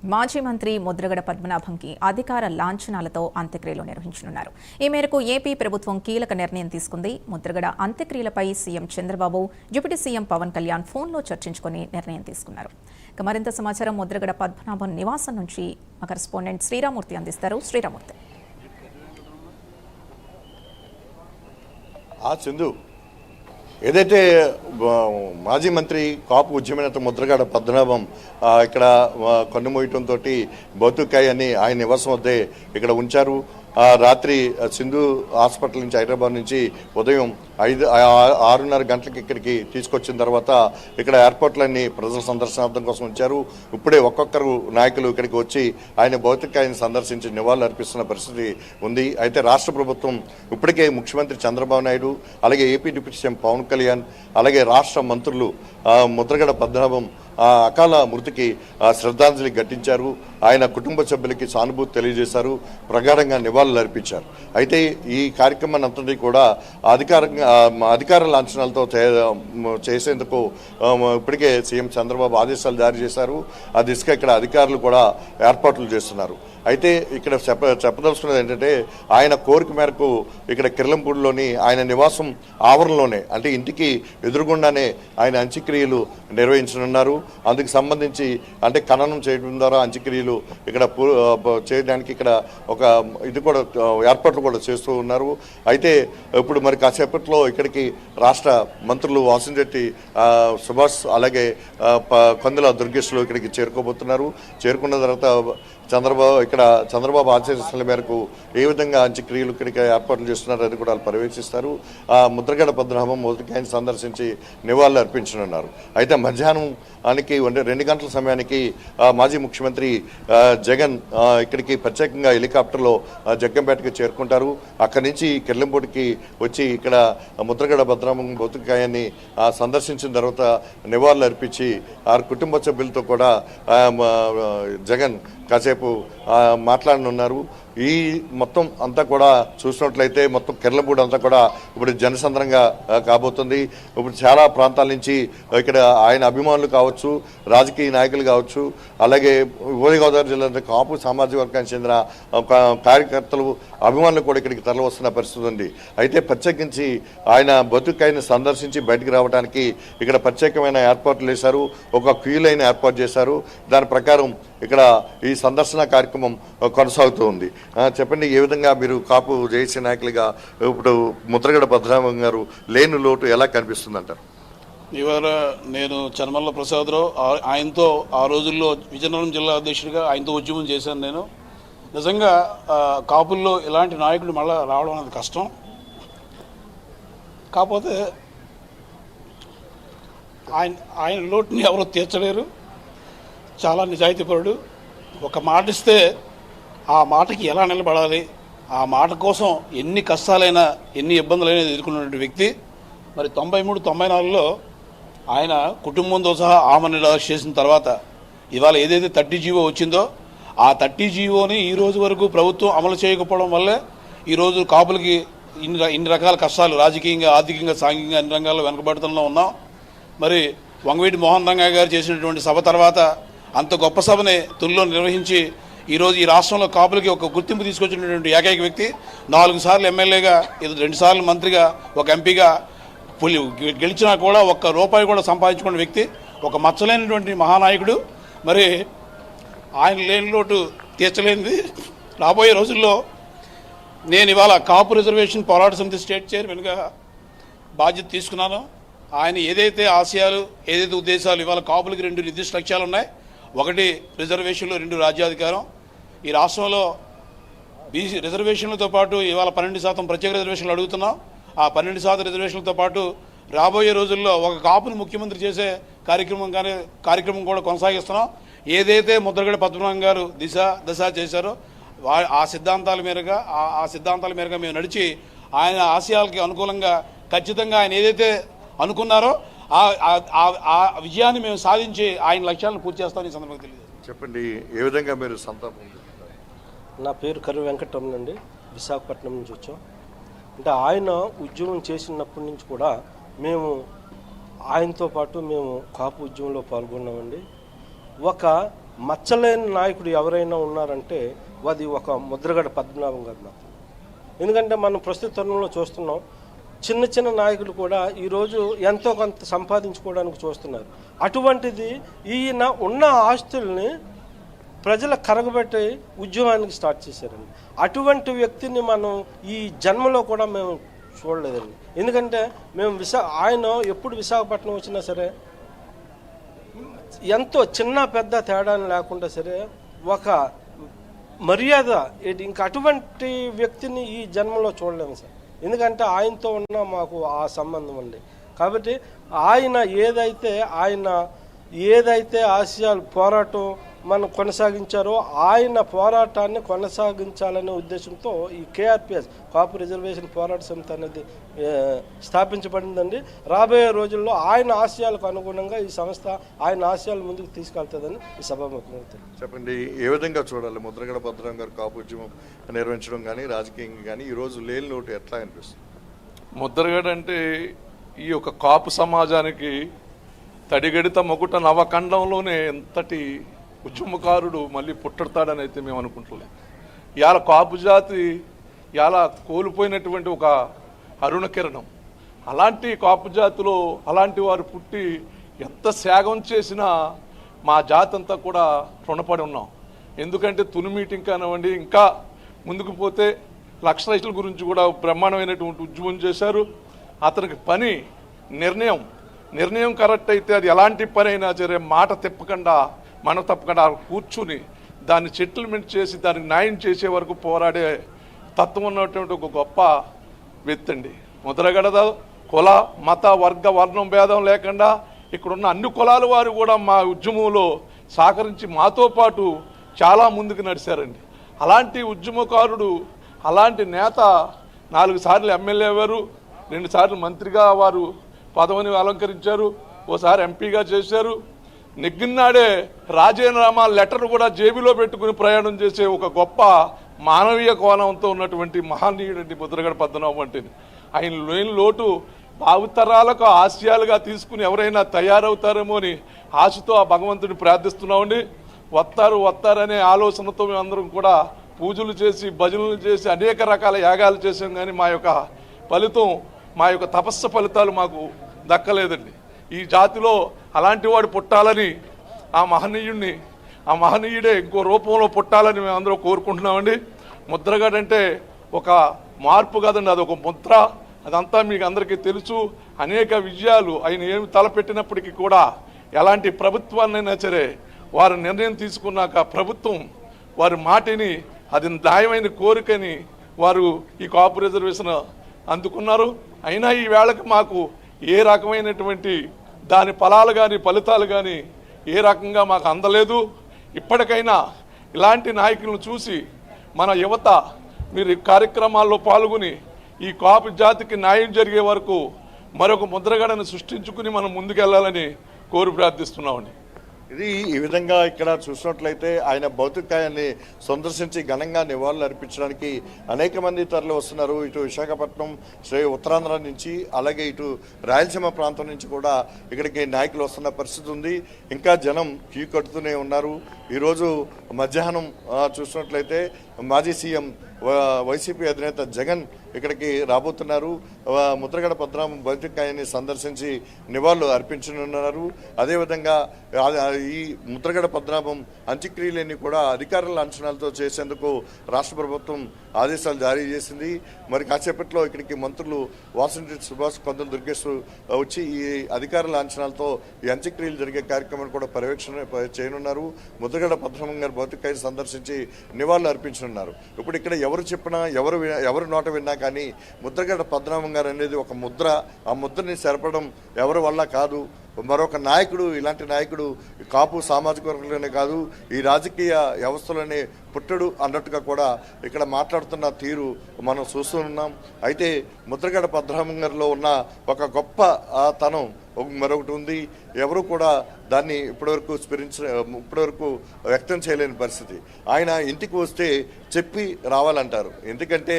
మాజీ మంత్రి ముద్రగడ పద్మనాభంకి అధికార లాంఛనాలతో అంత్యక్రియలు నిర్వహించనున్నారు. ఈ మేరకు ఏపీ ప్రభుత్వం కీలక నిర్ణయం తీసుకుంది. ముద్రగడ అంత్యక్రియలపై CM Chandrababu, deputy CM Pawan Kalyan ఫోన్లో చర్చించుకుని నిర్ణయం తీసుకున్నారు. మరింత సమాచారం ముద్రగడ పద్మనాభం నివాసం నుంచి మా కరెస్పాండెంట్ శ్రీరామూర్తి అందిస్తారు. శ్రీరామూర్తి. ఏదైతే మాజీ మంత్రి కాపు ఉద్యమనేత ముద్రగడ పద్మనాభం ఇక్కడ కన్నుమూయటంతో బతుకాయ్ అని ఆయన నివాసం వద్దే ఇక్కడ ఉంచారు. రాత్రి సింధు హాస్పిటల్ నుంచి హైదరాబాద్ నుంచి ఉదయం 6:30 గంటలకు ఇక్కడికి తీసుకొచ్చిన తర్వాత ఇక్కడ ఎయిర్పోర్ట్లన్నీ ప్రజల సందర్శనార్థం కోసం ఉంచారు. ఇప్పుడే ఒక్కొక్కరు నాయకులు ఇక్కడికి వచ్చి ఆయన భౌతికాయాన్ని సందర్శించి నివాళులు అర్పిస్తున్న పరిస్థితి ఉంది. అయితే రాష్ట్ర ప్రభుత్వం ఇప్పటికే ముఖ్యమంత్రి చంద్రబాబు నాయుడు, అలాగే AP deputy CM Pawan Kalyan, అలాగే రాష్ట్ర మంత్రులు ముద్రగడ పద్మనాభం అకాల మృతికి శ్రద్ధాంజలి ఘటించారు. ఆయన కుటుంబ సభ్యులకి సానుభూతి తెలియజేశారు, ప్రగాఢంగా నివాళులు అర్పించారు. అయితే ఈ కార్యక్రమాన్ని అంతటి కూడా అధికార లాంఛనాలతో చేసేందుకు ఇప్పటికే సీఎం చంద్రబాబు ఆదేశాలు జారీ చేశారు. ఆ దిశగా ఇక్కడ అధికారులు కూడా ఏర్పాట్లు చేస్తున్నారు. అయితే ఇక్కడ చెప్పదలుచుకున్నది ఏంటంటే ఆయన కోరిక మేరకు ఇక్కడ కిర్లంపూడిలోని ఆయన నివాసం ఆవరణలోనే, అంటే ఇంటికి ఎదురుగుండానే ఆయన అంత్యక్రియలు నిర్వహించనున్నారు. అందుకు సంబంధించి అంటే ఖననం చేయడం ద్వారా అంత్యక్రియలు ఇక్కడ చేయడానికి ఇక్కడ ఒక ఇది కూడా ఏర్పాట్లు కూడా చేస్తూ ఉన్నారు. అయితే ఇప్పుడు మరి కాసేపట్లో ఇక్కడికి రాష్ట్ర మంత్రులు వాసిరెడ్డి సుభాష్, అలాగే కందుల దుర్గేష్లు ఇక్కడికి చేరుకోబోతున్నారు. చేరుకున్న తర్వాత చంద్రబాబు ఆదేశాల మేరకు ఏ విధంగా అంత్యక్రియలు ఇక్కడికి ఏర్పాట్లు చేస్తున్నారు అది కూడా పర్యవేక్షిస్తారు. ముద్రగడ పద్మనాభం మొదటికాయని సందర్శించి నివాళులు అర్పించనున్నారు. అయితే మధ్యాహ్నానికి 2 గంటల సమయానికి మాజీ ముఖ్యమంత్రి జగన్ ఇక్కడికి ప్రత్యేకంగా హెలికాప్టర్లో జగ్గంపేటకి చేరుకుంటారు. అక్కడి నుంచి కిర్లంపూడికి వచ్చి ఇక్కడ ముద్రగడ పద్మనాభం భౌతికాయాన్ని సందర్శించిన తర్వాత నివాళులు అర్పించి ఆ కుటుంబ సభ్యులతో కూడా జగన్ కాసేపు మాట్లాడనున్నారు. ఈ మొత్తం అంతా కూడా చూసినట్లయితే మొత్తం కిర్లంపూడి అంతా కూడా ఇప్పుడు జనసంద్రంగా కాబోతుంది. ఇప్పుడు చాలా ప్రాంతాల నుంచి ఇక్కడ ఆయన అభిమానులు కావచ్చు, రాజకీయ నాయకులు కావచ్చు, అలాగే ఉభయ గోదావరి జిల్లా కాపు సామాజిక వర్గానికి చెందిన కార్యకర్తలు, అభిమానులు కూడా ఇక్కడికి తరలి వస్తున్న పరిస్థితి ఉంది. అయితే ప్రత్యేకించి ఆయన బతుకాయని సందర్శించి బయటికి రావడానికి ఇక్కడ ప్రత్యేకమైన ఏర్పాట్లు చేశారు. ఒక క్యూ లైన్ ఏర్పాటు చేశారు. దాని ప్రకారం ఇక్కడ ఈ సందర్శన కార్యక్రమం కొనసాగుతూ ఉంది. చెప్పండి, ఏ విధంగా మీరు కాపు జేఏసీ నాయకులుగా ఇప్పుడు ముద్రగడ పద్మనాభం గారు లేని లోటు ఎలా కనిపిస్తుంది అంటారు? ఇవాళ నేను చనమల్ల ప్రసాదరావు ఆయనతో ఆ రోజుల్లో విజయనగరం జిల్లా అధ్యక్షుడిగా ఆయనతో ఉద్యమం చేశాను. నేను నిజంగా కాపుల్లో ఇలాంటి నాయకుడు మళ్ళీ రావడం అనేది కష్టం. కాకపోతే ఆయన లోటుని ఎవరో తీర్చలేరు. చాలా నిజాయితీపరుడు. ఒక మాట ఇస్తే ఆ మాటకి ఎలా నిలబడాలి, ఆ మాట కోసం ఎన్ని కష్టాలైనా ఎన్ని ఇబ్బందులైనా ఎదుర్కొన్నటువంటి వ్యక్తి. మరి 93-94లో ఆయన కుటుంబంతో సహా ఆమరణ చేసిన తర్వాత ఇవాళ ఏదైతే 30 జీవో వచ్చిందో ఆ 30 జీవోని ఈ రోజు వరకు ప్రభుత్వం అమలు చేయకపోవడం వల్లే ఈరోజు కాపులకి ఇన్ని రకాల కష్టాలు, రాజకీయంగా, ఆర్థికంగా, సాంఘికంగా అన్ని రంగాల్లో వెనకబడుతూనే ఉన్నాం. మరి వంగవీటి మోహన్ రంగా గారు చేసినటువంటి సభ తర్వాత అంత గొప్ప సభని తుల్లో నిర్వహించి ఈరోజు ఈ రాష్ట్రంలో కాపులకి ఒక గుర్తింపు తీసుకొచ్చినటువంటి ఏకైక వ్యక్తి, 4 సార్లు ఎమ్మెల్యేగా, 2 సార్లు మంత్రిగా, ఒక ఎంపీగా గెలిచినా కూడా ఒక్క రూపాయి కూడా సంపాదించుకున్న వ్యక్తి, ఒక మచ్చలేనటువంటి మహానాయకుడు. మరి ఆయన లేని లోటు తీర్చలేనిది. రాబోయే రోజుల్లో నేను ఇవాళ కాపు రిజర్వేషన్ పోరాట సమితి స్టేట్ చైర్మన్గా బాధ్యత తీసుకున్నాను. ఆయన ఏదైతే ఆశయాలు, ఏదైతే ఉద్దేశాలు, ఇవాళ కాపులకి 2 నిర్దిష్ట లక్ష్యాలు ఉన్నాయి. 1 రిజర్వేషన్లు, 2 రాజ్యాధికారం. ఈ రాష్ట్రంలో బీసీ రిజర్వేషన్లతో పాటు ఇవాళ 12% ప్రత్యేక రిజర్వేషన్లు అడుగుతున్నాం. ఆ 12% రిజర్వేషన్లతో పాటు రాబోయే రోజుల్లో ఒక కాపును ముఖ్యమంత్రి చేసే కార్యక్రమం కూడా కొనసాగిస్తున్నాం. ఏదైతే ముద్రగడ పద్మనాభం గారు దశ చేశారో ఆ సిద్ధాంతాల మేరగా మేము నడిచి ఆయన ఆశయాలకి అనుకూలంగా ఖచ్చితంగా ఆయన ఏదైతే అనుకున్నారో ఆ విజయాన్ని మేము సాధించి ఆయన లక్ష్యాలను పూర్తి చేస్తామని ఈ సందర్భంగా తెలియదు. చెప్పండి, ఏ విధంగా మీరు సంతాపం? నా పేరు కర్రి వెంకటరమణ అండి, విశాఖపట్నం నుంచి వచ్చాం. అంటే ఆయన ఉద్యమం చేసినప్పటి నుంచి కూడా మేము ఆయనతో పాటు మేము కాపు ఉద్యమంలో పాల్గొన్నామండి. ఒక మచ్చలేని నాయకుడు ఎవరైనా ఉన్నారంటే అది ఒక ముద్రగడ పద్మనాభం గారు మాత్రం. ఎందుకంటే మనం ప్రస్తుత తరుణంలో చూస్తున్నాం, చిన్న చిన్న నాయకులు కూడా ఈరోజు ఎంతో కొంత సంపాదించుకోవడానికి చూస్తున్నారు. అటువంటిది ఈయన ఉన్న ఆస్తుల్ని ప్రజల కరగబెట్టి ఉద్యమానికి స్టార్ట్ చేశారండి. అటువంటి వ్యక్తిని మనం ఈ జన్మలో కూడా మేము చూడలేదండి. ఎందుకంటే మేము ఆయన ఎప్పుడు విశాఖపట్నం వచ్చినా సరే ఎంతో చిన్న పెద్ద తేడాని లేకుండా సరే ఒక మర్యాద, ఇంకా అటువంటి వ్యక్తిని ఈ జన్మలో చూడలేము సార్. ఎందుకంటే ఆయనతో ఉన్న మాకు ఆ సంబంధం అండి. కాబట్టి ఆయన ఏదైతే ఆశయాలు పోరాటం మనం కొనసాగించారో ఆయన పోరాటాన్ని కొనసాగించాలనే ఉద్దేశంతో ఈ కేఆర్పిఎస్ కాపు రిజర్వేషన్ పోరాట సమితి అనేది స్థాపించబడిందండి. రాబోయే రోజుల్లో ఆయన ఆశయాలకు అనుగుణంగా ఈ సంస్థ ఆయన ఆశయాలు ముందుకు తీసుకెళ్తుందని ఈ సభాముఖంగా చెప్పండి. ఏ విధంగా చూడాలి ముద్రగడ పద్మనాభం గారు కాపు ఉద్యమం నిర్వహించడం కానీ రాజకీయంగా కానీ ఈరోజు లేని లోటు ఎట్లా అనిపిస్తుంది? ముద్రగడ అంటే ఈ యొక్క కాపు సమాజానికి తడిగడిత మొగుట నవఖండంలోనే ఎంతటి ఉద్యమకారుడు మళ్ళీ పుట్టడతాడని అయితే మేము అనుకుంటున్నాం. ఇవాళ కాపు జాతి ఇవాళ కోల్పోయినటువంటి ఒక అరుణ కిరణం. అలాంటి కాపు జాతిలో అలాంటి వారు పుట్టి ఎంత త్యాగం చేసినా మా జాతి అంతా కూడా రుణపడి ఉన్నాం. ఎందుకంటే తుని మీటింగ్ కానివ్వండి, ఇంకా ముందుకు పోతే లక్ష రైతుల గురించి కూడా బ్రహ్మాండమైనటువంటి ఉద్యమం చేశారు. అతనికి పని నిర్ణయం కరెక్ట్ అయితే అది ఎలాంటి పని అయినా సరే మాట తిప్పకుండా మనం తప్పకుండా కూర్చుని దాన్ని సెటిల్మెంట్ చేసి దానికి న్యాయం చేసే వరకు పోరాడే తత్వం ఉన్నటువంటి ఒక గొప్ప వ్యక్తి అండి ముద్రగడ. కుల మత వర్గ వర్ణం భేదం లేకుండా ఇక్కడున్న అన్ని కులాల వారు కూడా మా ఉద్యమంలో సహకరించి మాతో పాటు చాలా ముందుకు నడిచారండి. అలాంటి ఉద్యమకారుడు, అలాంటి నేత 4 సార్లు ఎమ్మెల్యే అయ్యారు, 2 సార్లు మంత్రిగా వారు పదవిని అలంకరించారు, ఓసారి ఎంపీగా చేశారు. నెగ్గినాడే రాజీనామా లెటర్ కూడా జేబులో పెట్టుకుని ప్రయాణం చేసే ఒక గొప్ప మానవీయ కోణంతో ఉన్నటువంటి మహనీయుడండి ముద్రగడ పద్మనాభం అంటే. ఆయన లేని లోటు భావితరాలకు ఆశయాలుగా తీసుకుని ఎవరైనా తయారవుతారేమో అని ఆశతో ఆ భగవంతుని ప్రార్థిస్తున్నామండి. వస్తారనే ఆలోచనతో మేమందరం కూడా పూజలు చేసి భజనలు చేసి అనేక రకాల యాగాలు చేసాం. కానీ మా యొక్క ఫలితం, మా యొక్క తపస్సు ఫలితాలు మాకు దక్కలేదండి. ఈ జాతిలో అలాంటి వాడు పుట్టాలని ఆ మహనీయుడే ఇంకో రూపంలో పుట్టాలని మేము అందరూ కోరుకుంటున్నామండి. ముద్రగడ అంటే ఒక మార్పు కదండి, అదొక ముద్ర. అదంతా మీకు అందరికీ తెలుసు. అనేక విజయాలు ఆయన ఏమి తలపెట్టినప్పటికీ కూడా ఎలాంటి ప్రభుత్వాన్నైనా సరే వారు నిర్ణయం తీసుకున్నాక ప్రభుత్వం వారి మాటిని, అది న్యాయమైన కోరికని వారు ఈ కాపు రిజర్వేషన్ అందుకున్నారు. అయినా ఈ వేళకి మాకు ఏ రకమైనటువంటి దాని ఫలాలు కానీ ఫలితాలు కానీ ఏ రకంగా మాకు అందలేదు. ఇప్పటికైనా ఇలాంటి నాయకులను చూసి మన యువత మీరు కార్యక్రమాల్లో పాల్గొని ఈ కాపు జాతికి న్యాయం జరిగే వరకు మరొక ముద్రగడను సృష్టించుకుని మనం ముందుకెళ్లాలని కోరి ప్రార్థిస్తున్నామండి. ఇది ఈ విధంగా ఇక్కడ చూసినట్లయితే ఆయన భౌతికాయాన్ని సందర్శించి ఘనంగా నివాళులు అర్పించడానికి అనేక మంది తరలి వస్తున్నారు. ఇటు విశాఖపట్నం, ఉత్తరాంధ్ర నుంచి, అలాగే ఇటు రాయలసీమ ప్రాంతం నుంచి కూడా ఇక్కడికి నాయకులు వస్తున్న పరిస్థితి ఉంది. ఇంకా జనం క్యూ కట్టుతూనే ఉన్నారు. ఈరోజు మధ్యాహ్నం చూసినట్లయితే మాజీ సీఎం వైసీపీ అధినేత జగన్ ఇక్కడికి రాబోతున్నారు. ముద్రగడ పద్మనాభం భౌతికాయాన్ని సందర్శించి నివాళులు అర్పించనున్నారు. అదేవిధంగా ఈ ముద్రగడ పద్మనాభం అంత్యక్రియలన్నీ కూడా అధికారుల అంచనాలతో చేసేందుకు రాష్ట్ర ప్రభుత్వం ఆదేశాలు జారీ చేసింది. మరి కాసేపట్లో ఇక్కడికి మంత్రులు వాసంతి సుభాష్, కొందరు దుర్గేశ్వర్ వచ్చి ఈ అధికారుల అంచనాలతో ఈ అంత్యక్రియలు జరిగే కార్యక్రమాన్ని కూడా పర్యవేక్షణ చేయనున్నారు. ముద్రగడ పద్మనాభం గారి భౌతికాయాన్ని సందర్శించి నివాళులు అర్పించనున్నారు. ఇప్పుడు ఇక్కడ ఎవరు చెప్పినా, ఎవరు నోట విన్నా కానీ ముద్రగడ పద్మనాభం గారు అనేది ఒక ముద్ర. ఆ ముద్రని చెరపడం ఎవరి వల్ల కాదు. మరొక నాయకుడు, ఇలాంటి నాయకుడు కాపు సామాజిక వర్గంలోనే కాదు ఈ రాజకీయ వ్యవస్థలోనే పుట్టడు అన్నట్టుగా కూడా ఇక్కడ మాట్లాడుతున్న తీరు మనం చూస్తున్నాం. అయితే ముద్రగడ పద్మనాభం గారిలో ఉన్న ఒక గొప్ప తనం మరొకటి ఉంది. ఎవరు కూడా దాన్ని ఇప్పటివరకు వ్యక్తం చేయలేని పరిస్థితి. ఆయన ఇంటికి వస్తే చెప్పి రావాలంటారు. ఎందుకంటే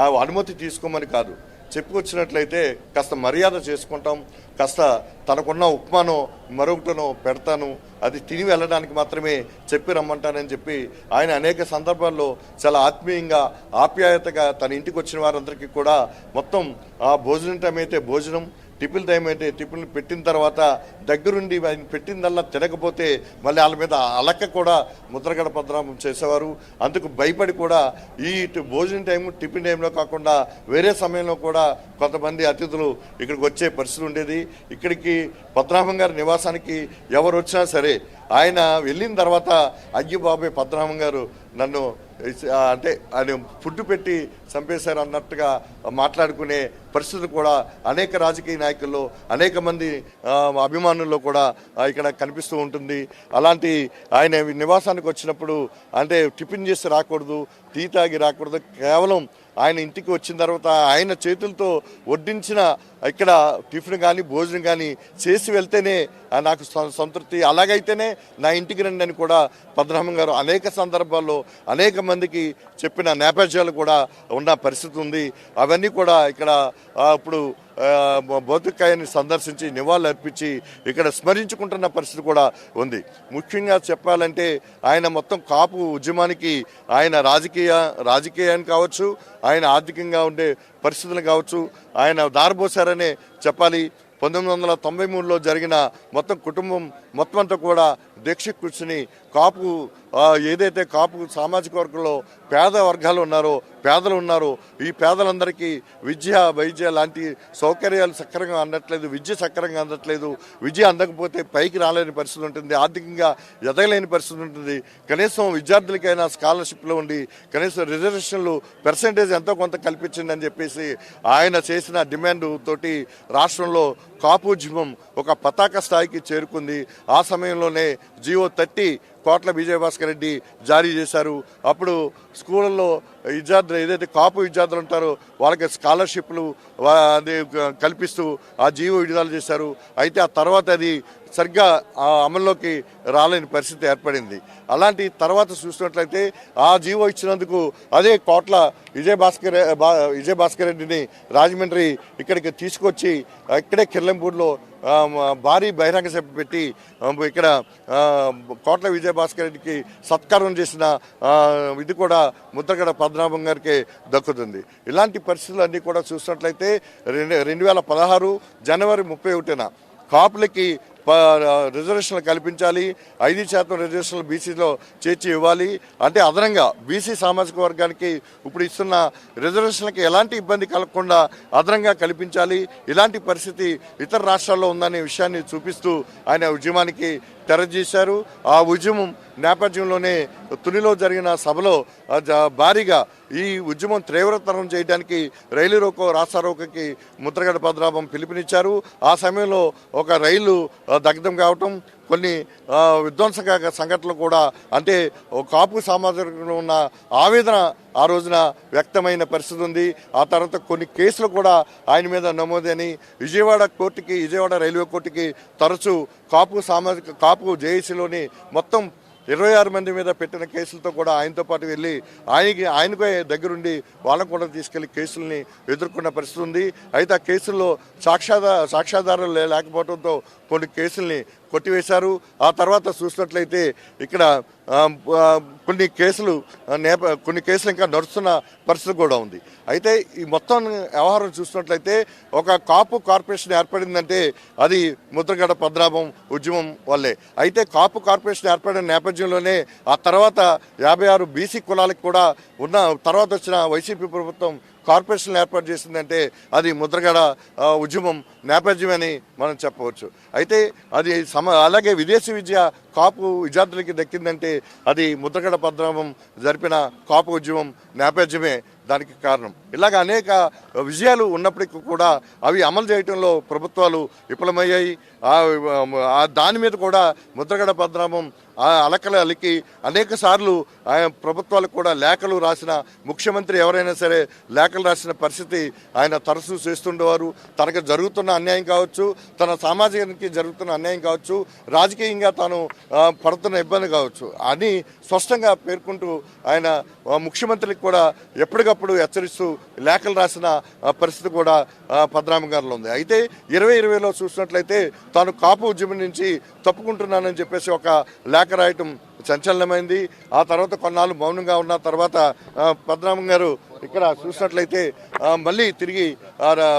ఆ అనుమతి తీసుకోమని కాదు, చెప్పుకొచ్చినట్లయితే కాస్త మర్యాద చేసుకుంటాం, కాస్త తనకున్న ఉప్మానో మరొకటనో పెడతాను, అది తిని వెళ్ళడానికి మాత్రమే చెప్పి రమ్మంటానని చెప్పి ఆయన అనేక సందర్భాల్లో చాలా ఆత్మీయంగా ఆప్యాయతగా తన ఇంటికి వచ్చిన వారందరికీ కూడా మొత్తం ఆ భోజనం టైం అయితే భోజనం, టిఫిన్ టైం అయితే టిఫిన్ పెట్టిన తర్వాత దగ్గరుండి ఆయన పెట్టిందల్లా తినకపోతే మళ్ళీ వాళ్ళ మీద అలక్క కూడా ముద్రగడ పద్మనాభం చేసేవారు. అందుకు భయపడి కూడా ఈ భోజనం టైము టిఫిన్ టైంలో కాకుండా వేరే సమయంలో కూడా కొంతమంది అతిథులు ఇక్కడికి వచ్చే పరిస్థితి ఉండేది. ఇక్కడికి పద్మనాభం గారి నివాసానికి ఎవరు వచ్చినా సరే ఆయన వెళ్ళిన తర్వాత అయ్యో బాబాయ్ పద్మనాభం గారు నన్ను అంటే ఆయన ఫుడ్ పెట్టి చంపేశారు అన్నట్టుగా మాట్లాడుకునే పరిస్థితులు కూడా అనేక రాజకీయ నాయకుల్లో అనేక మంది అభిమానుల్లో కూడా ఇక్కడ కనిపిస్తూ ఉంటుంది. అలాంటి ఆయన నివాసానికి వచ్చినప్పుడు అంటే టిఫిన్ చేసి రాకూడదు, టీ తాగి రాకూడదు, కేవలం ఆయన ఇంటికి వచ్చిన తర్వాత ఆయన చేతులతో వడ్డించిన ఇక్కడ టిఫిన్ కానీ భోజనం కానీ చేసి వెళ్తేనే నాకు సంతృప్తి, అలాగైతేనే నా ఇంటికి రండి అని కూడా పద్మనాభం గారు అనేక సందర్భాల్లో అనేక మందికి చెప్పిన నేపథ్యాలు కూడా ఉన్న పరిస్థితి ఉంది. అవన్నీ కూడా ఇక్కడ ఇప్పుడు భౌతికాయాన్ని సందర్శించి నివాళులు అర్పించి ఇక్కడ స్మరించుకుంటున్న పరిస్థితి కూడా ఉంది. ముఖ్యంగా చెప్పాలంటే ఆయన మొత్తం కాపు ఉద్యమానికి ఆయన రాజకీయాన్ని కావచ్చు, ఆయన ఆర్థికంగా ఉండే పరిస్థితులు కావచ్చు ఆయన దారబోసారనే చెప్పాలి. 1993లో జరిగిన మొత్తం కుటుంబం మొత్తం అంతా కూడా దీక్ష కూర్చుని కాపు ఏదైతే కాపు సామాజిక వర్గంలో పేద వర్గాలు ఉన్నారో పేదలు ఉన్నారో ఈ పేదలందరికీ విద్య వైద్య లాంటి సౌకర్యాలు సక్రమంగా అందట్లేదు, విద్య సక్రమంగా అందట్లేదు, విద్య అందకపోతే పైకి రాలేని పరిస్థితి ఉంటుంది, ఆర్థికంగా ఎదగలేని పరిస్థితి ఉంటుంది. కనీసం విద్యార్థులకైనా స్కాలర్షిప్లో ఉండి కనీసం రిజర్వేషన్లు పర్సెంటేజ్ ఎంతో కొంత కల్పించిందని చెప్పేసి ఆయన చేసిన డిమాండ్ తోటి రాష్ట్రంలో కాపు ఉద్యమం ఒక పతాక స్థాయికి చేరుకుంది. ఆ సమయంలోనే జియో 30 కోట్ల విజయభాస్కర్ రెడ్డి జారీ చేశారు. అప్పుడు స్కూళ్ళల్లో విద్యార్థులు ఏదైతే కాపు విద్యార్థులు ఉంటారో వాళ్ళకి స్కాలర్షిప్లు అది కల్పిస్తూ ఆ జీవో విడుదల చేశారు. అయితే ఆ తర్వాత అది సరిగ్గా అమల్లోకి రాలేని పరిస్థితి ఏర్పడింది. అలాంటి తర్వాత చూసినట్లయితే ఆ జీవో ఇచ్చినందుకు అదే కోట్ల విజయభాస్కర్ రెడ్డిని రాజమండ్రి ఇక్కడికి తీసుకొచ్చి ఇక్కడే కిర్లంపూడిలో భారీ బహిరంగ సభ పెట్టి ఇక్కడ కోట్ల విజయభాస్కర్ రెడ్డికి సత్కారం చేసిన ఇది కూడా ముద్రగడ పద్మనాభం గారికి దక్కుతుంది. ఇలాంటి పరిస్థితులు అన్నీ కూడా చూసినట్లయితే 2016 జనవరి 31న కాపులకి రిజర్వేషన్లు కల్పించాలి, 5% రిజర్వేషన్లు బీసీలో చేర్చి ఇవ్వాలి. అంటే అదనంగా బీసీ సామాజిక వర్గానికి ఇప్పుడు ఇస్తున్న రిజర్వేషన్లకి ఎలాంటి ఇబ్బంది కలగకుండా అదనంగా కల్పించాలి. ఇలాంటి పరిస్థితి ఇతర రాష్ట్రాల్లో ఉందనే విషయాన్ని చూపిస్తూ ఆయన ఉద్యమానికి తెరదీశారు. ఆ ఉద్యమం నేపథ్యంలోనే తునిలో జరిగిన సభలో భారీగా ఈ ఉద్యమం తీవ్రతరం చేయడానికి రైలు రోకో రాస్తారోకోకి ముద్రగడ పద్మనాభం పిలుపునిచ్చారు. ఆ సమయంలో ఒక రైలు దగ్ధం కావటం, కొన్ని విధ్వంసక సంఘటనలు కూడా అంటే కాపు సమాజంలో ఉన్న ఆవేదన ఆ రోజున వ్యక్తమైన పరిస్థితి ఉంది. ఆ తర్వాత కొన్ని కేసులు కూడా ఆయన మీద నమోదని విజయవాడ రైల్వే కోర్టుకి తరచూ కాపు జేఏసీలోని మొత్తం 26 మంది మీద పెట్టిన కేసులతో కూడా ఆయనతో పాటు వెళ్ళి ఆయనకే దగ్గరుండి వాళ్ళకు కూడా తీసుకెళ్లి కేసుల్ని ఎదుర్కొన్న పరిస్థితి ఉంది. అయితే ఆ కేసుల్లో సాక్ష్యాధారాలు లేకపోవడంతో కొన్ని కేసుల్ని కొట్టివేశారు. ఆ తర్వాత చూసినట్లయితే ఇక్కడ కొన్ని కేసులు ఇంకా నడుస్తున్న పరిస్థితి కూడా ఉంది. అయితే ఈ మొత్తం వ్యవహారం చూసినట్లయితే ఒక కాపు కార్పొరేషన్ ఏర్పడిందంటే అది ముద్రగడ పద్మనాభం ఉద్యమం వల్లే. అయితే కాపు కార్పొరేషన్ ఏర్పడిన నేపథ్యంలోనే ఆ తర్వాత 56 బీసీ కులాలకు కూడా ఉన్న తర్వాత వచ్చిన వైసీపీ ప్రభుత్వం కార్పొరేషన్లు ఏర్పాటు చేసిందంటే అది ముద్రగడ ఉద్యమం నేపథ్యమని మనం చెప్పవచ్చు. అయితే అది అలాగే విదేశీ విద్య కాపు విద్యార్థులకి దక్కిందంటే అది ముద్రగడ పద్మనాభం జరిపిన కాపు ఉద్యమం నేపథ్యమే దానికి కారణం. ఇలాగ అనేక విజయాలు ఉన్నప్పటికీ కూడా అవి అమలు చేయడంలో ప్రభుత్వాలు విఫలమయ్యాయి. దాని మీద కూడా ముద్రగడ పద్మనాభం ఆ అలకలు అలికి అనేక సార్లు ఆయన ప్రభుత్వాలకు కూడా లేఖలు రాసిన ముఖ్యమంత్రి ఎవరైనా సరే లేఖలు రాసిన పరిస్థితి ఆయన తరచూ చేస్తుండేవారు. తనకు జరుగుతున్న అన్యాయం కావచ్చు, తన సామాజికానికి జరుగుతున్న అన్యాయం కావచ్చు, రాజకీయంగా తాను పడుతున్న ఇబ్బంది కావచ్చు అని స్పష్టంగా పేర్కొంటూ ఆయన ముఖ్యమంత్రికి కూడా ఎప్పటికప్పుడు హెచ్చరిస్తూ లేఖలు రాసిన పరిస్థితి కూడా పద్మనాభం గారిలో ఉంది. అయితే 2020లో చూసినట్లయితే తాను కాపు ఉద్యమం నుంచి తప్పుకుంటున్నానని చెప్పేసి ఒక లేఖ రాయటం సంచలనమైంది. ఆ తర్వాత కొన్నాళ్ళు మౌనంగా ఉన్న తర్వాత పద్మనాభం గారు ఇక్కడ చూసినట్లయితే మళ్ళీ తిరిగి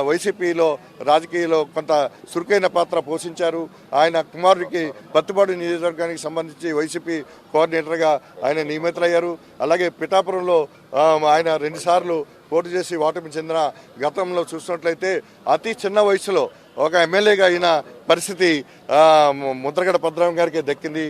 వైసీపీలో రాజకీయాల్లో కొంత చురుకైన పాత్ర పోషించారు. ఆయన కుమారుడికి పత్తిపాడు నియోజకవర్గానికి సంబంధించి వైసీపీ కోఆర్డినేటర్గా ఆయన నియమితులయ్యారు. అలాగే పిఠాపురంలో ఆయన 2 సార్లు పోటీ చేసి ఓటమి చెందిన గతంలో చూసినట్లయితే అతి చిన్న వయసులో ఒక ఎమ్మెల్యేగా అయిన పరిస్థితి ముద్రగడ పద్మనాభం గారికి దక్కింది.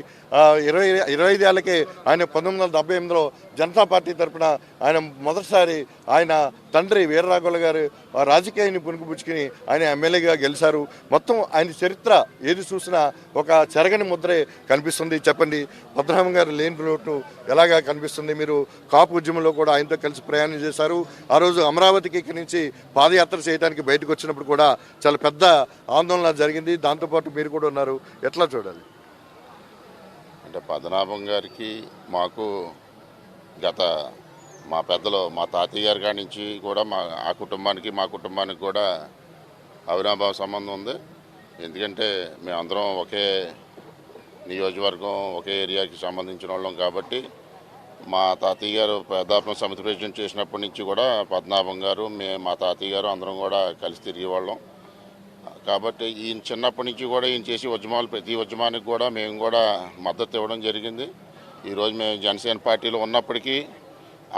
25 ఏళ్ళకే ఆయన 1978లో జనతా పార్టీ తరఫున ఆయన మొదటిసారి ఆయన తండ్రి వీరరాఘవులు గారు రాజకీయాన్ని పుణుకుపుచ్చుకుని ఆయన ఎమ్మెల్యేగా గెలిచారు. మొత్తం ఆయన చరిత్ర ఏది చూసినా ఒక చెరగని ముద్రే కనిపిస్తుంది. చెప్పండి, పద్మనాభం గారు లేని లోటు ఎలాగా కనిపిస్తుంది? మీరు కాపు ఉద్యమంలో కూడా ఆయనతో కలిసి ప్రయాణం చేశారు. ఆ రోజు అమరావతికి ఇక్కడి నుంచి పాదయాత్ర చేయడానికి బయటకు వచ్చినప్పుడు కూడా చాలా పెద్ద ఆందోళన జరిగింది. దాంతోపాటు మీరు కూడా ఉన్నారు. ఎట్లా చూడాలి? అంటే పద్మనాభం గారికి మాకు గత మా పెద్దలు మా తాతయ్య గారి కాడి నుంచి కూడా ఆ కుటుంబానికి మా కుటుంబానికి కూడా అవినాభావ సంబంధం ఉంది. ఎందుకంటే మేమందరం ఒకే నియోజకవర్గం ఒకే ఏరియాకి సంబంధించిన వాళ్ళం కాబట్టి మా తాతయ్య గారు పెద్దాపురం సమితి ప్రెసిడెంట్ చేసినప్పటి నుంచి కూడా పద్మనాభం గారు మా తాతయ్య గారు అందరం కూడా కలిసి తిరిగేవాళ్ళం. కాబట్టి ఈయన చిన్నప్పటి నుంచి కూడా ఈయన చేసి ఉద్యమాలు ప్రతి ఉద్యమానికి కూడా మేము కూడా మద్దతు ఇవ్వడం జరిగింది. ఈరోజు మేము జనసేన పార్టీలో ఉన్నప్పటికీ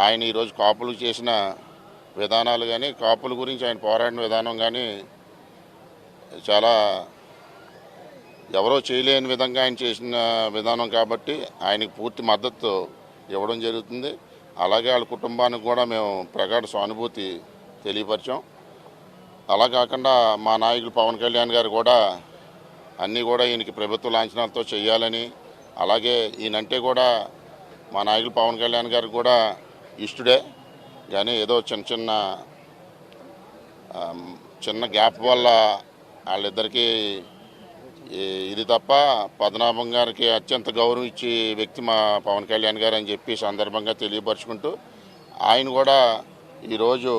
ఆయన ఈరోజు కాపులు చేసిన విధానాలు కానీ కాపుల గురించి ఆయన పోరాడిన విధానం కానీ చాలా ఎవరో చేయలేని విధంగా ఆయన చేసిన విధానం కాబట్టి ఆయనకు పూర్తి మద్దతు ఇవ్వడం జరుగుతుంది. అలాగే వాళ్ళ కుటుంబానికి కూడా మేము ప్రగాఢ సానుభూతి తెలియపరిచాం. అలా కాకుండా మా నాయకులు పవన్ కళ్యాణ్ గారు కూడా అన్నీ కూడా ఈయనకి ప్రభుత్వ లాంఛనాలతో చేయాలని, అలాగే ఈయనంటే కూడా మా నాయకులు పవన్ కళ్యాణ్ గారు కూడా ఇష్టడే, కానీ ఏదో చిన్న గ్యాప్ వల్ల వాళ్ళిద్దరికీ ఇది తప్ప పద్మనాభం గారికి అత్యంత గౌరవం ఇచ్చే వ్యక్తి మా పవన్ కళ్యాణ్ గారు అని చెప్పి సందర్భంగా తెలియపరుచుకుంటూ ఆయన కూడా ఈరోజు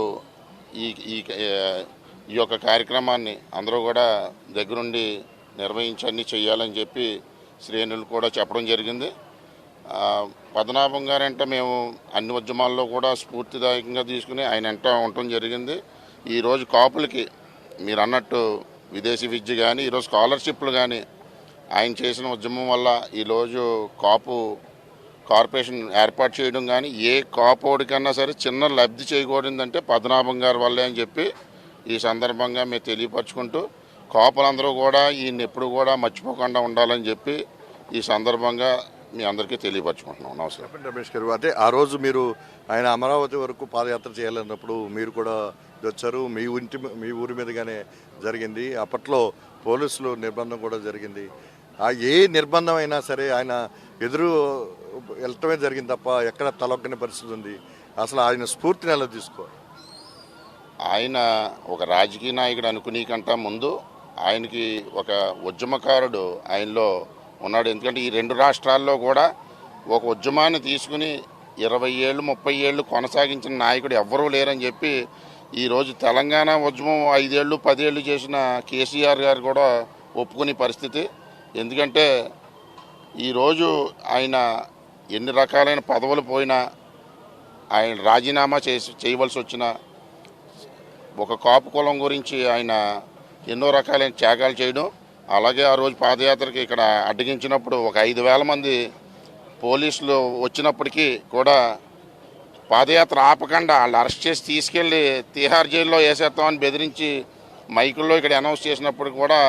ఈ యొక్క కార్యక్రమాన్ని అందరూ కూడా దగ్గరుండి నిర్వహించి అన్నీ చేయాలని చెప్పి శ్రేణులు కూడా చెప్పడం జరిగింది. పద్మనాభం గారంటే మేము అన్ని ఉద్యమాల్లో కూడా స్ఫూర్తిదాయకంగా తీసుకుని ఆయన వెంట ఉండటం జరిగింది. ఈరోజు కాపులకి మీరు అన్నట్టు విదేశీ విద్య కానీ ఈరోజు స్కాలర్షిప్లు కానీ ఆయన చేసిన ఉద్యమం వల్ల ఈరోజు కాపు కార్పొరేషన్ ఏర్పాటు చేయడం కానీ ఏ కాపోడికన్నా సరే చిన్న లబ్ధి చేయకూడదంటే పద్మనాభం గారి వల్లే అని చెప్పి ఈ సందర్భంగా మేము తెలియపరచుకుంటూ కాపులందరూ కూడా ఈయన ఎప్పుడు కూడా మర్చిపోకుండా ఉండాలని చెప్పి ఈ సందర్భంగా మీ అందరికీ తెలియపరచుకుంటున్నాం. నమస్కారం. రమేష్ గారు, అంటే ఆ రోజు మీరు ఆయన అమరావతి వరకు పాదయాత్ర చేయాలన్నప్పుడు మీరు కూడా వచ్చారు. మీ ఊరి మీదుగానే జరిగింది. అప్పట్లో పోలీసులు నిర్బంధం కూడా జరిగింది. ఏ నిర్బంధం అయినా సరే ఆయన ఎదురు వెళ్ళటమే జరిగింది తప్ప ఎక్కడ తలొక్కని పరిస్థితి ఉంది. అసలు ఆయన స్ఫూర్తిని ఎలా తీసుకోవాలి? ఆయన ఒక రాజకీయ నాయకుడు అనుకునేకంటే ముందు ఆయనకి ఒక ఉద్యమకారుడు ఆయనలో ఉన్నాడు. ఎందుకంటే ఈ 2 రాష్ట్రాల్లో కూడా ఒక ఉద్యమాన్ని తీసుకుని 20 ఏళ్ళు 30 ఏళ్ళు కొనసాగించిన నాయకుడు ఎవ్వరూ లేరని చెప్పి ఈరోజు తెలంగాణ ఉద్యమం 5 ఏళ్ళు 10 ఏళ్ళు చేసిన కేసీఆర్ గారు కూడా ఒప్పుకునే పరిస్థితి. ఎందుకంటే ఈరోజు ఆయన ఎన్ని రకాలైన పదవులు పోయినా ఆయన రాజీనామా చేయవలసి వచ్చిన ఒక కాపు కులం గురించి ఆయన ఎన్నో రకాలైన త్యాగాలు చేయడం, అలాగే ఆ రోజు పాదయాత్రకి ఇక్కడ అడ్డగించినప్పుడు ఒక 5,000 మంది పోలీసులు వచ్చినప్పటికీ కూడా పాదయాత్ర ఆపకుండా వాళ్ళు అరెస్ట్ చేసి తీసుకెళ్ళి తిహార్ జైల్లో వేసేస్తామని బెదిరించి మైకుల్లో ఇక్కడ అనౌన్స్ చేసినప్పుడు కూడా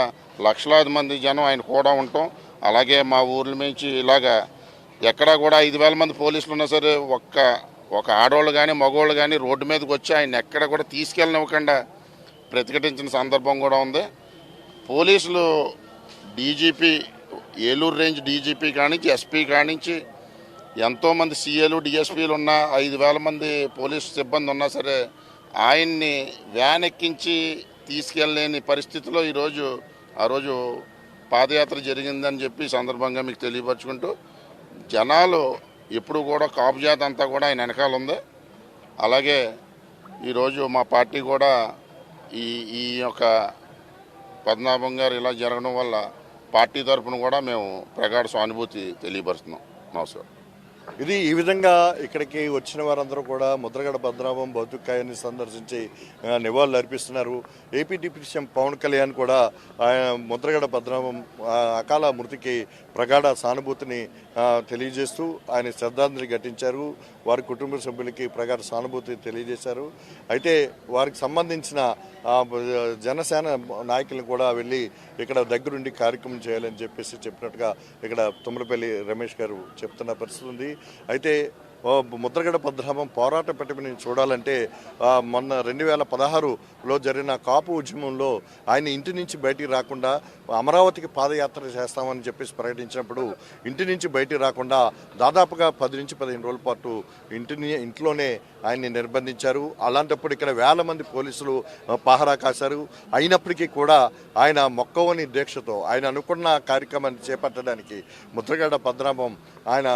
లక్షలాది మంది జనం ఆయన కూడా ఉంటాం. అలాగే మా ఊర్ల నుంచి ఇలాగా ఎక్కడా కూడా 5,000 మంది పోలీసులు ఉన్నా సరే ఒక ఆడవాళ్ళు కానీ మగవాళ్ళు కానీ రోడ్డు మీదకి వచ్చి ఆయన ఎక్కడ కూడా తీసుకెళ్ళనివ్వకుండా ప్రతిఘటించిన సందర్భం కూడా ఉంది. పోలీసులు డీజీపీ ఏలూరు రేంజ్ డీజీపీ కానించి ఎస్పీ కానించి ఎంతోమంది సీఏలు డిఎస్పీలు ఉన్న 5,000 మంది పోలీసు సిబ్బంది ఉన్నా సరే ఆయన్ని వ్యాన్ ఎక్కించి తీసుకెళ్ళలేని పరిస్థితిలో ఆ రోజు పాదయాత్ర జరిగిందని చెప్పి సందర్భంగా మీకు తెలియపరచుకుంటూ జనాలు ఎప్పుడు కూడా కాపు జాతి అంతా కూడా ఆయన వెనకాల ఉంది. అలాగే ఈరోజు మా పార్టీ కూడా ఈ యొక్క పద్మనాభం గారు ఇలా జరగడం వల్ల పార్టీ తరఫున కూడా మేము ప్రగాఢ సానుభూతి తెలియపరుస్తున్నాం. నమస్కారం. ఇది ఈ విధంగా ఇక్కడికి వచ్చిన వారందరూ కూడా ముద్రగడ పద్మనాభం భౌతికాయాన్ని సందర్శించి నివాళులు అర్పిస్తున్నారు. AP deputy CM Pawan Kalyan కూడా ఆయన ముద్రగడ పద్మనాభం అకాల మృతికి ప్రగాఢ సానుభూతిని తెలియజేస్తూ ఆయన శ్రద్ధాంజలి ఘటించారు. వారి కుటుంబ సభ్యులకి ప్రగాఢ సానుభూతి తెలియజేశారు. అయితే వారికి సంబంధించిన జనసేన నాయకులను కూడా వెళ్ళి ఇక్కడ దగ్గరుండి కార్యక్రమం చేయాలని చెప్పినట్టుగా ఇక్కడ తుమ్మలపల్లి రమేష్ గారు చెప్తున్న పరిస్థితి ఉంది. అయితే ముద్రగడ పద్మనాభం పోరాట పటిమని చూడాలంటే మొన్న 2016లో జరిగిన కాపు ఉద్యమంలో ఆయన ఇంటి నుంచి బయటికి రాకుండా అమరావతికి పాదయాత్ర చేస్తామని చెప్పేసి ప్రకటించినప్పుడు ఇంటి నుంచి బయటికి రాకుండా దాదాపుగా 10 నుంచి 15 రోజుల పాటు ఇంట్లోనే ఆయన్ని నిర్బంధించారు. అలాంటప్పుడు ఇక్కడ 1,000 మంది పోలీసులు పహరా కాశారు. అయినప్పటికీ కూడా ఆయన మొక్కవని దీక్షతో ఆయన అనుకున్న కార్యక్రమాన్ని చేపట్టడానికి ముద్రగడ పద్మనాభం ఆయన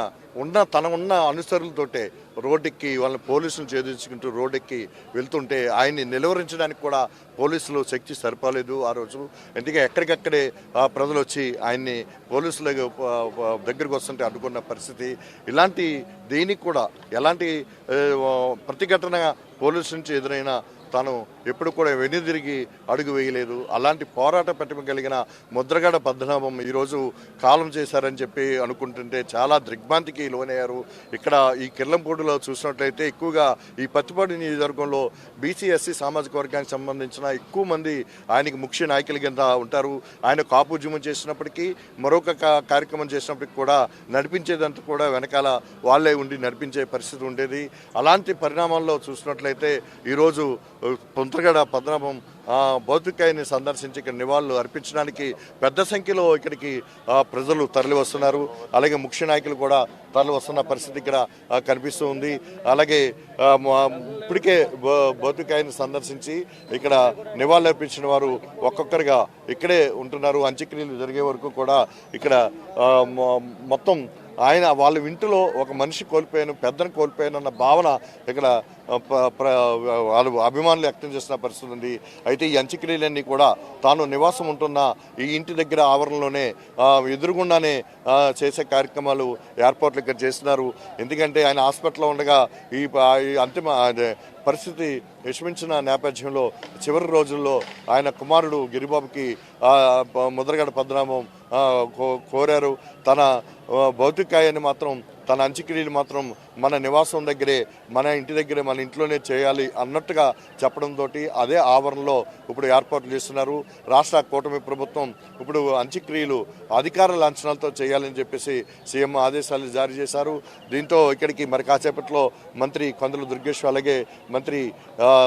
తన ఉన్న అనుసరులతోటే రోడ్డెక్కి వాళ్ళని పోలీసులు ఛేదించుకుంటూ రోడ్డెక్కి వెళ్తుంటే ఆయన్ని నిలువరించడానికి కూడా పోలీసులు శక్తి సరిపోలేదు ఆ రోజు. ఎందుకంటే ఎక్కడికక్కడే ప్రజలు వచ్చి ఆయన్ని పోలీసుల దగ్గరికి వస్తుంటే అడ్డుకున్న పరిస్థితి. ఇలాంటి దీనికి కూడా ఎలాంటి ప్రతిఘటన పోలీసు నుంచి ఎదురైనా తాను ఎప్పుడు కూడా వెనుదిరిగి అడుగు వేయలేదు. అలాంటి పోరాట పటిమ కలిగిన ముద్రగడ పద్మనాభం ఈరోజు కాలం చేశారని చెప్పి అనుకుంటుంటే చాలా దిగ్భ్రాంతికి లోనయ్యారు. ఇక్కడ ఈ కిర్లంపూడిలో చూసినట్లయితే ఎక్కువగా ఈ పత్తిపాడు నియోజకవర్గంలో బీసీ ఎస్సీ సామాజిక వర్గానికి సంబంధించిన ఎక్కువ మంది ఆయనకి ముఖ్య నాయకుల కింద ఉంటారు. ఆయన కాపు ఉద్యమం చేసినప్పటికీ మరొక కార్యక్రమం చేసినప్పటికీ కూడా నడిపించేదంతా కూడా వెనకాల వాళ్ళే ఉండి నడిపించే పరిస్థితి ఉండేది. అలాంటి పరిణామాల్లో చూసినట్లయితే ఈరోజు ముద్రగడ పద్మనాభం భౌతికాయాన్ని సందర్శించి ఇక్కడ నివాళులు అర్పించడానికి పెద్ద సంఖ్యలో ఇక్కడికి ప్రజలు తరలి వస్తున్నారు. అలాగే ముఖ్య నాయకులు కూడా తరలి వస్తున్న పరిస్థితి ఇక్కడ కనిపిస్తూ ఉంది. అలాగే ఇప్పటికే భౌతికాయాన్ని సందర్శించి ఇక్కడ నివాళులు అర్పించిన వారు ఒక్కొక్కరిగా ఇక్కడే ఉంటున్నారు. అంత్యక్రియలు జరిగే వరకు కూడా ఇక్కడ మొత్తం ఆయన వాళ్ళ ఇంటిలో ఒక మనిషి కోల్పోయాను, పెద్దను కోల్పోయాను అన్న భావన ఇక్కడ వాళ్ళు అభిమానులు వ్యక్తం చేసిన పరిస్థితి ఉంది. అయితే ఈ అంత్యక్రియలన్నీ కూడా తాను నివాసం ఉంటున్న ఈ ఇంటి దగ్గర ఆవరణలోనే ఎదురుగుండానే చేసే కార్యక్రమాలు ఏర్పాట్లు ఇక్కడ చేస్తున్నారు. ఎందుకంటే ఆయన హాస్పిటల్లో ఉండగా ఈ అంతిమ పరిస్థితి విషమించిన నేపథ్యంలో చివరి రోజుల్లో ఆయన కుమారుడు గిరిబాబుకి ముద్రగడ పద్మనాభం కోరారు. తన భౌతికాయాన్ని మాత్రం తన అంత్యక్రియలు మాత్రం మన నివాసం దగ్గరే, మన ఇంటి దగ్గరే, మన ఇంట్లోనే చేయాలి అన్నట్టుగా చెప్పడంతో అదే ఆవరణలో ఇప్పుడు ఏర్పాట్లు చేస్తున్నారు. రాష్ట్ర కూటమి ప్రభుత్వం ఇప్పుడు అంత్యక్రియలు అధికార లాంఛనాలతో చేయాలని చెప్పేసి సీఎం ఆదేశాలు జారీ చేశారు. దీంతో ఇక్కడికి మరి కాసేపట్లో మంత్రి కొందల దుర్గేశ్వర్ అలాగే మంత్రి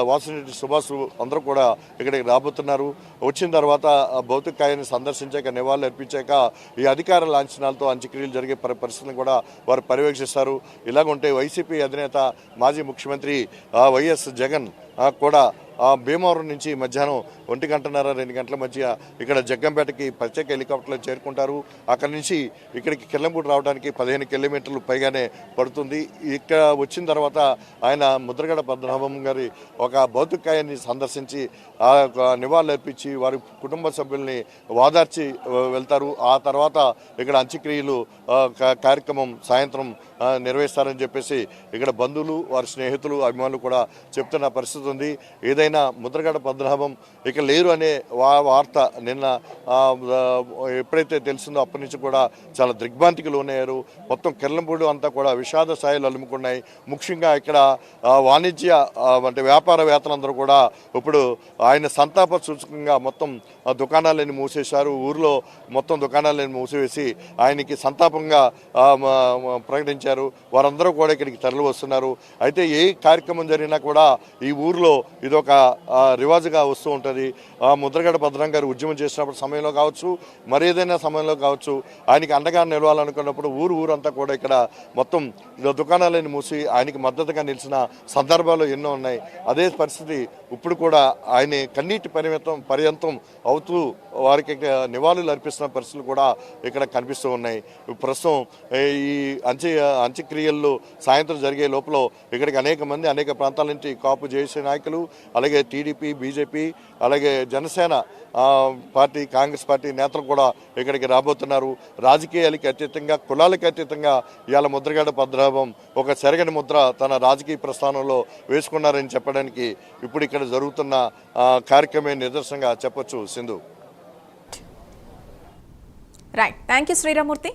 వాసిరెడ్డి సుభాష్ అందరూ కూడా ఇక్కడికి రాబోతున్నారు. వచ్చిన తర్వాత భౌతికాయాన్ని సందర్శించాక నివాళులు అర్పించాక ఈ అధికార లాంఛనాలతో అంత్యక్రియలు జరిగే పరిస్థితిని కూడా వారు పర్యవేక్షిస్తారు. ఇలాగుంటే వైసీపీ అధినేత మాజీ ముఖ్యమంత్రి వైఎస్ జగన్ కూడా భీమవరం నుంచి మధ్యాహ్నం 1-2 గంటల మధ్య ఇక్కడ జగ్గంపేటకి ప్రత్యేక హెలికాప్టర్లో చేరుకుంటారు. అక్కడి నుంచి ఇక్కడికి కిర్లంపూడి రావడానికి 15 కిలోమీటర్లు పైగానే పడుతుంది. ఇక్కడ వచ్చిన తర్వాత ఆయన ముద్రగడ పద్మనాభం గారి ఒక భౌతికాయాన్ని సందర్శించి నివాళులు అర్పించి వారి కుటుంబ సభ్యుల్ని వాదార్చి వెళ్తారు. ఆ తర్వాత ఇక్కడ అంత్యక్రియలు కార్యక్రమం సాయంత్రం నిర్వహిస్తారని చెప్పేసి ఇక్కడ బంధువులు వారి స్నేహితులు అభిమానులు కూడా చెప్తున్న పరిస్థితి ఉంది. ఏదైనా ముద్రగడ పద్మనాభం ఇక లేరు అనే వార్త నిన్న ఎప్పుడైతే తెలిసిందో అప్పటి నుంచి కూడా చాలా దిగ్భ్రాంతికి లోనయ్యారు. మొత్తం కిర్లంపూడి అంతా కూడా విషాద స్థాయిలు అలుముకున్నాయి. ముఖ్యంగా ఇక్కడ వాణిజ్య అంటే వ్యాపారవేత్తలందరూ కూడా ఇప్పుడు ఆయన సంతాప సూచకంగా మొత్తం దుకాణాలన్నీ మూసేశారు. ఊర్లో మొత్తం దుకాణాలన్నీ మూసివేసి ఆయనకి సంతాపంగా ప్రకటించారు. వారందరూ కూడా ఇక్కడికి తరలి వస్తున్నారు. అయితే ఏ కార్యక్రమం జరిగినా కూడా ఈ ఊర్లో ఇదొక రివాజుగా వస్తూ ఉంటుంది. ముద్రగడ పద్మనాభం గారు ఉద్యమం చేసినప్పుడు సమయంలో కావచ్చు, మరేదైనా సమయంలో కావచ్చు, ఆయనకి అండగా నిలవాలనుకున్నప్పుడు ఊరంతా కూడా ఇక్కడ మొత్తం దుకాణాలను మూసి ఆయనకి మద్దతుగా నిలిచిన సందర్భాలు ఎన్నో ఉన్నాయి. అదే పరిస్థితి ఇప్పుడు కూడా ఆయన కన్నీటి పర్యంతం అవుతూ వారికి నివాళులు అర్పిస్తున్న పరిస్థితులు కూడా ఇక్కడ కనిపిస్తూ ఉన్నాయి. ప్రస్తుతం ఈ అంత్యక్రియల్లో సాయంత్రం జరిగే లోపల ఇక్కడికి అనేక ప్రాంతాల నుంచి కాపు జేఏసీ నాయకులు, అలాగే టీడీపీ, బీజేపీ, అలాగే జనసేన పార్టీ, కాంగ్రెస్ పార్టీ నేతలు కూడా ఇక్కడికి రాబోతున్నారు. రాజకీయాలకి అతీతంగా, కులాలకి అతీతంగా ఇవాళ ముద్రగడ పద్మనాభం ఒక చెరగని ముద్ర తన రాజకీయ ప్రస్థానంలో వేసుకున్నారని చెప్పడానికి ఇప్పుడు ఇక్కడ జరుగుతున్న కార్యక్రమే నిదర్శనంగా చెప్పొచ్చు. Sindhu. Right, thank you Sriramurthy.